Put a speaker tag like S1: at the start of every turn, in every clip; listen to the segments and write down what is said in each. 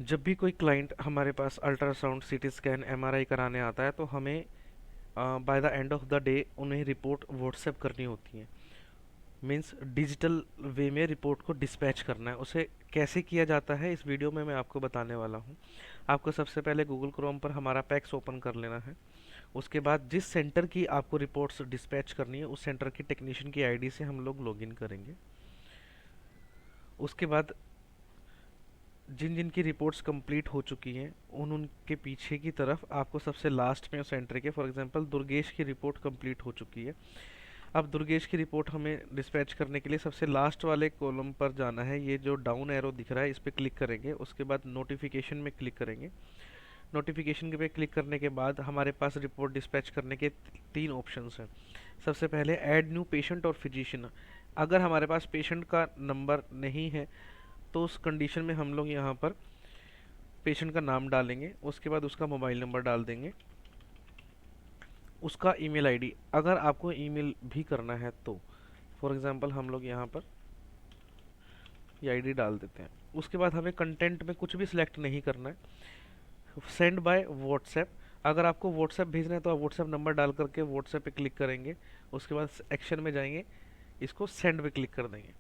S1: जब भी कोई क्लाइंट हमारे पास अल्ट्रासाउंड, सीटी स्कैन, एमआरआई कराने आता है तो हमें by the end of the day उन्हें रिपोर्ट व्हाट्सएप करनी होती है। मीन्स डिजिटल वे में रिपोर्ट को डिस्पैच करना है। उसे कैसे किया जाता है इस वीडियो में मैं आपको बताने वाला हूँ। आपको सबसे पहले गूगल क्रोम पर हमारा पैक्स ओपन कर लेना है। उसके बाद जिस सेंटर की आपको रिपोर्ट्स डिस्पैच करनी है उस सेंटर की टेक्नीशियन की आईडी से हम लोग लॉगिन करेंगे। उसके बाद जिन जिन की रिपोर्ट्स कंप्लीट हो चुकी हैं उनके पीछे की तरफ आपको सबसे लास्ट में उस एंट्री के, फॉर एग्जांपल दुर्गेश की रिपोर्ट कंप्लीट हो चुकी है। अब दुर्गेश की रिपोर्ट हमें डिस्पैच करने के लिए सबसे लास्ट वाले कॉलम पर जाना है। ये जो डाउन एरो दिख रहा है इस पर क्लिक करेंगे। उसके बाद नोटिफिकेशन में क्लिक करेंगे। नोटिफिकेशन पे क्लिक करने के बाद हमारे पास रिपोर्ट डिस्पैच करने के तीन ऑप्शंस हैं। सबसे पहले ऐड न्यू पेशेंट और फिजिशियन। अगर हमारे पास पेशेंट का नंबर नहीं है तो उस कंडीशन में हम लोग यहाँ पर पेशेंट का नाम डालेंगे। उसके बाद उसका मोबाइल नंबर डाल देंगे, उसका ईमेल आईडी अगर आपको ईमेल भी करना है तो। फॉर एग्जांपल हम लोग यहाँ पर ये आईडी डाल देते हैं। उसके बाद हमें कंटेंट में कुछ भी सिलेक्ट नहीं करना है। सेंड बाय व्हाट्सएप, अगर आपको व्हाट्सएप भेजना है तो आप व्हाट्सएप नंबर डाल करके व्हाट्सएप पे क्लिक करेंगे। उसके बाद एक्शन में जाएंगे, इसको सेंड पे क्लिक कर देंगे।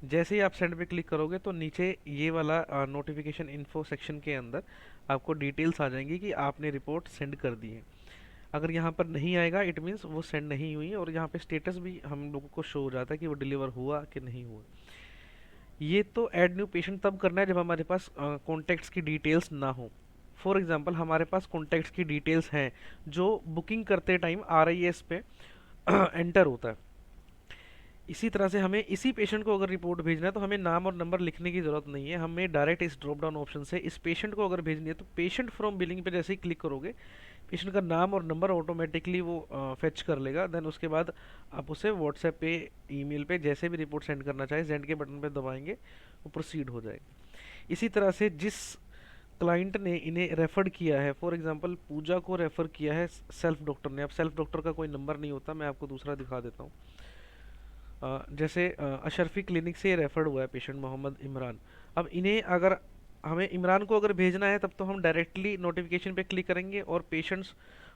S1: जैसे ही आप सेंड पे क्लिक करोगे तो नीचे ये वाला नोटिफिकेशन इन्फो सेक्शन के अंदर आपको डिटेल्स आ जाएंगी कि आपने रिपोर्ट सेंड कर दी है। अगर यहाँ पर नहीं आएगा इट मीन्स वो सेंड नहीं हुई है, और यहाँ पे स्टेटस भी हम लोगों को शो हो जाता है कि वो डिलीवर हुआ कि नहीं हुआ। ये तो ऐड न्यू पेशेंट तब करना है जब हमारे पास कॉन्टैक्ट्स की डिटेल्स ना हो। फॉर एग्जांपल हमारे पास कॉन्टैक्ट्स की डिटेल्स हैं जो बुकिंग करते टाइम RIS पे एंटर होता है। इसी तरह से हमें इसी पेशेंट को अगर रिपोर्ट भेजना है तो हमें नाम और नंबर लिखने की ज़रूरत नहीं है। हमें डायरेक्ट इस ड्रॉप डाउन ऑप्शन से इस पेशेंट को अगर भेजनी है तो पेशेंट फ्रॉम बिलिंग पे जैसे ही क्लिक करोगे पेशेंट का नाम और नंबर ऑटोमेटिकली वो फेच कर लेगा। देन उसके बाद आप उसे व्हाट्सएप पे, ईमेल पे जैसे भी रिपोर्ट सेंड करना चाहे सेंड के बटन पे दबाएंगे, वो प्रोसीड हो जाएगा। इसी तरह से जिस क्लाइंट ने इन्हें रेफर किया है, फॉर एग्जांपल पूजा को रेफर किया है सेल्फ डॉक्टर ने। अब सेल्फ डॉक्टर का कोई नंबर नहीं होता, मैं आपको दूसरा दिखा देता हूँ। जैसे अशरफी क्लिनिक से रेफर्ड हुआ है पेशेंट मोहम्मद इमरान। अब इन्हें अगर हमें इमरान को अगर भेजना है तब तो हम डायरेक्टली नोटिफिकेशन पे क्लिक करेंगे और पेशेंट्स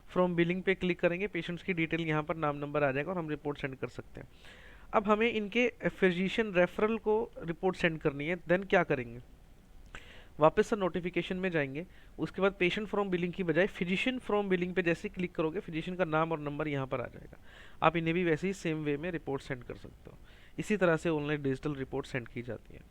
S1: फ्रॉम बिलिंग पे क्लिक करेंगे। पेशेंट्स की डिटेल यहाँ पर नाम नंबर आ जाएगा और हम रिपोर्ट सेंड कर सकते हैं। अब हमें इनके फिजिशियन रेफरल को रिपोर्ट सेंड करनी है। देन क्या करेंगे, वापस से नोटिफिकेशन में जाएंगे। उसके बाद पेशेंट फ्रॉम बिलिंग की बजाय फिजिशियन फ्रॉम बिलिंग पे जैसे क्लिक करोगे फिजिशियन का नाम और नंबर यहाँ पर आ जाएगा। आप इन्हें भी वैसे ही सेम वे में रिपोर्ट सेंड कर सकते हो। इसी तरह से ऑनलाइन डिजिटल रिपोर्ट सेंड की जाती है।